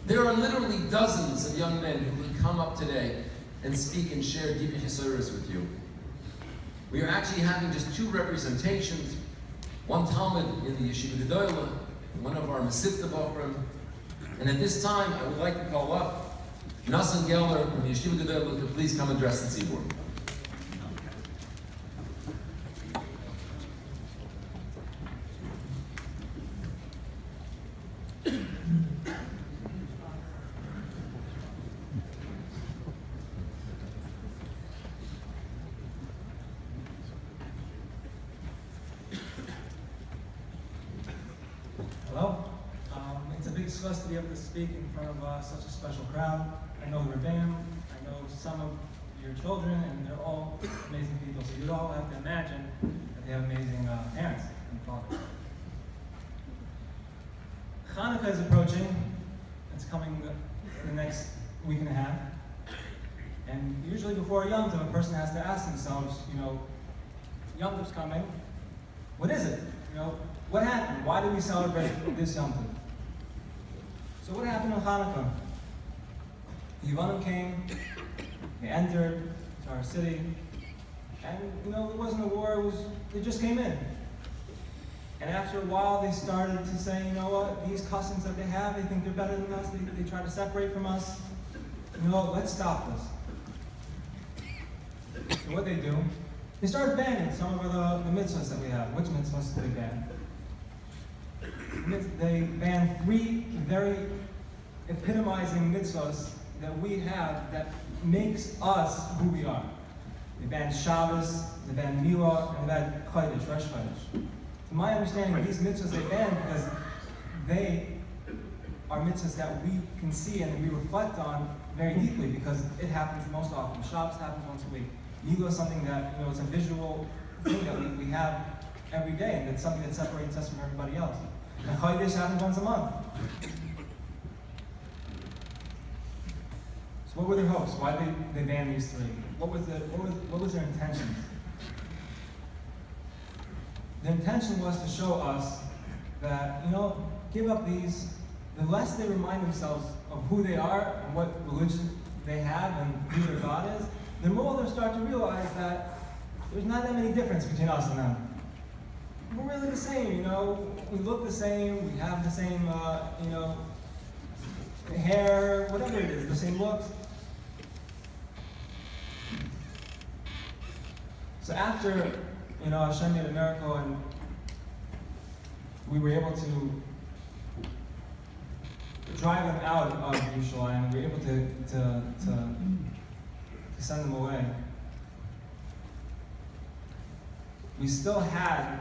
There are literally dozens of young men who will come up today and speak and share Dvar Chesuros with you. We are actually having just two representations, one Talmud in the Yeshiva Gedolah, one of our Masifta Bochrim. And at this time, I would like to call up Nosson Geller from the Yeshiva Gedolah to please come address the Tzibur. Hello. It's a big zchus to be able to speak in front of such a special crowd. I know the Rebbeim, I know some of your children, and they're all amazing people. So you all have to imagine that they have amazing parents and fathers. Hanukkah is approaching. It's coming the next week and a half. And usually before Yom Tov, a person has to ask themselves, Yom Tov's coming. What is it? What happened? Why do we celebrate this Yom Tov? So what happened on Hanukkah? The Yevanim came, they entered to our city, and it wasn't a war, they just came in. And after a while they started to say, these customs that they have, they think they're better than us, they try to separate from us. Let's stop this. So what they do, they started banning some of the mitzvahs that we have. Which mitzvahs do they ban? They ban three very epitomizing mitzvahs that we have that makes us who we are. They ban Shabbos, they ban Milah, and they ban Chodesh, Rosh Chodesh. To my understanding, these mitzvahs they ban because they are mitzvahs that we can see and we reflect on very deeply because it happens most often. Shabbos happens once a week. Milah is something that, it's a visual thing that we have every day, and it's something that separates us from everybody else. And Chodesh happens once a month. So what were their hopes? Why did they ban these three? What was their intentions? The intention was to show us that, give up these, the less they remind themselves of who they are and what religion they have and who their God is, the more they'll start to realize that there's not that many difference between us and them. We're really the same, we look the same, we have the same, hair, whatever it is, the same looks. So after, Hashem made a miracle and we were able to drive them out of Yerushalayim, we were able to send them away. We still had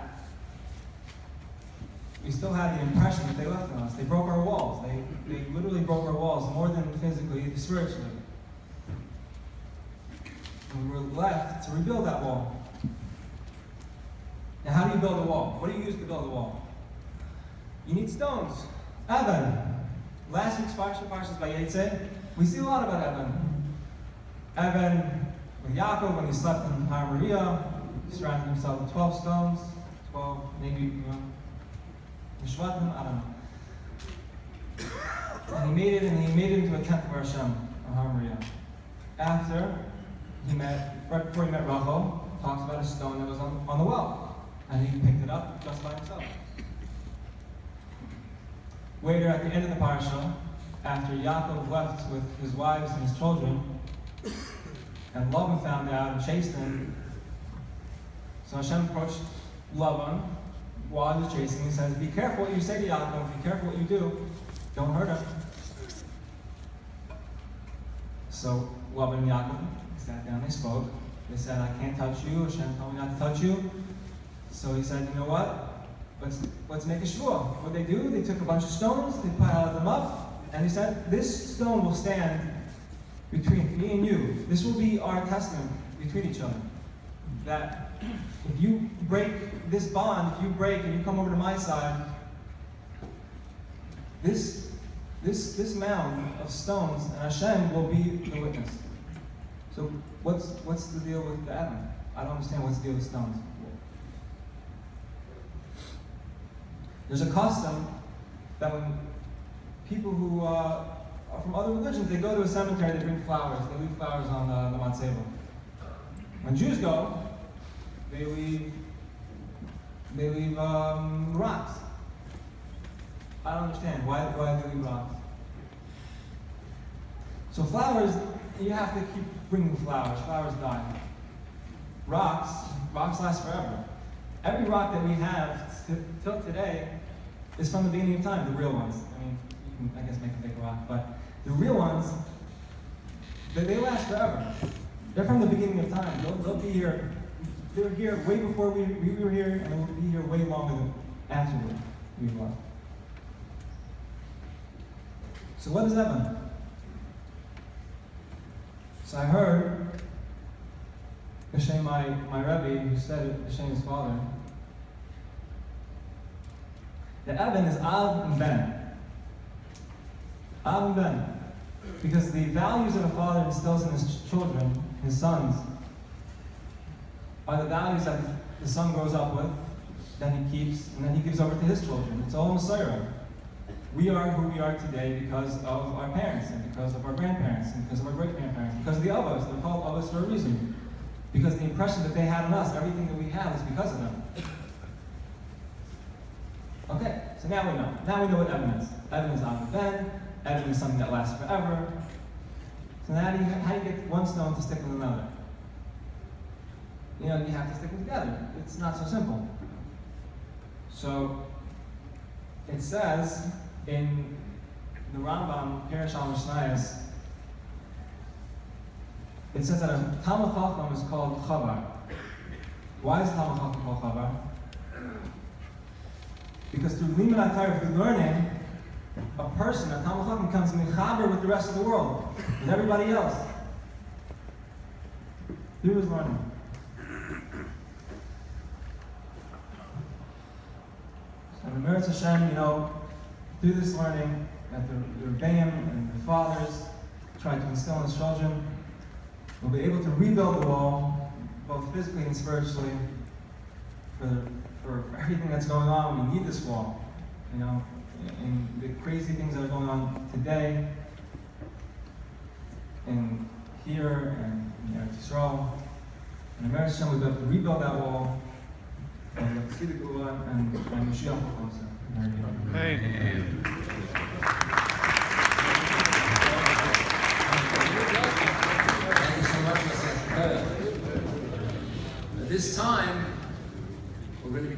the impression that they left on us. They broke our walls. They literally broke our walls, more than physically, spiritually. And we were left to rebuild that wall. Now, how do you build a wall? What do you use to build a wall? You need stones. Evan. Last week's Parshas Vayetze, we see a lot about Evan. Evan, with Yaakov, when he slept in Har Moriah, he surrounded himself with 12 stones. 12, maybe, Nishvatim, I don't know. And he made it into a tent for Hashem on Har Moriah. After right before he met Rachel, talks about a stone that was on the well. And he picked it up just by himself. Later, at the end of the parasha, after Yaakov left with his wives and his children, and Lavan found out and chased him, so Hashem approached Lavan while he was chasing. He says, "Be careful what you say to Yaakov. Be careful what you do. Don't hurt him." So Lavan and Yaakov sat down. They spoke. They said, "I can't touch you. Hashem told me not to touch you." So he said, "You know what? Let's make a shvua." What they do? They took a bunch of stones. They piled them up, and they said, "This stone will stand between me and you. This will be our testament between each other. That if you break this bond, if you break and you come over to my side, this mound of stones and Hashem will be the witness." So what's the deal with the Adam? I don't understand what's the deal with stones. There's a custom that when people who from other religions, they go to a cemetery, they bring flowers, they leave flowers on the matzeva. When Jews go, they leave rocks. I don't understand why they leave rocks. So flowers, you have to keep bringing flowers. Flowers die. Rocks last forever. Every rock that we have till today is from the beginning of time, the real ones. I mean, you can, I guess, make a fake rock, but the real ones, they last forever. They're from the beginning of time. They'll be here. They're here way before we were here, and they'll be here way longer than after we were. So what is Evan? So I heard B'Shem my Rebbe, who said it, B'Shem his father, that Evan is Av and Ben. Av and Ben. Because the values that a father instills in his children, his sons, are the values that the son grows up with, that he keeps, and then he gives over to his children. It's all Messiah. We are who we are today because of our parents, and because of our grandparents, and because of our great-grandparents, because of the Avos. They're called Avos for a reason. Because the impression that they had on us, everything that we have, is because of them. Okay, so now we know. Now we know what Evan is. Evan is Av and Ben. Evan is something that lasts forever. So now how do you get one stone to stick with another? You know, you have to stick them together. It's not so simple. So it says in the Rambam, Perish al Mishnayos, it says that a Talmud Chacham is called Chavar. Why is Talmud Chacham called Chavar? Because through Limud HaTorah, through learning, a person, a Talmud Chacham, becomes mechaber with the rest of the world, with everybody else. Through his learning. And the Meretz Hashem, you know, through this learning, that the Rebbeim and the fathers try to instill in his children, we'll be able to rebuild the wall, both physically and spiritually, for everything that's going on. We need this wall, you know, and the crazy things that are going on today, and here, and in Eretz Yisrael. And the Meretz Hashem will be able to rebuild that wall, and see the Gula, and Mashiach will closer. Amen. Thank you so much, Mr. At this time, we're going to be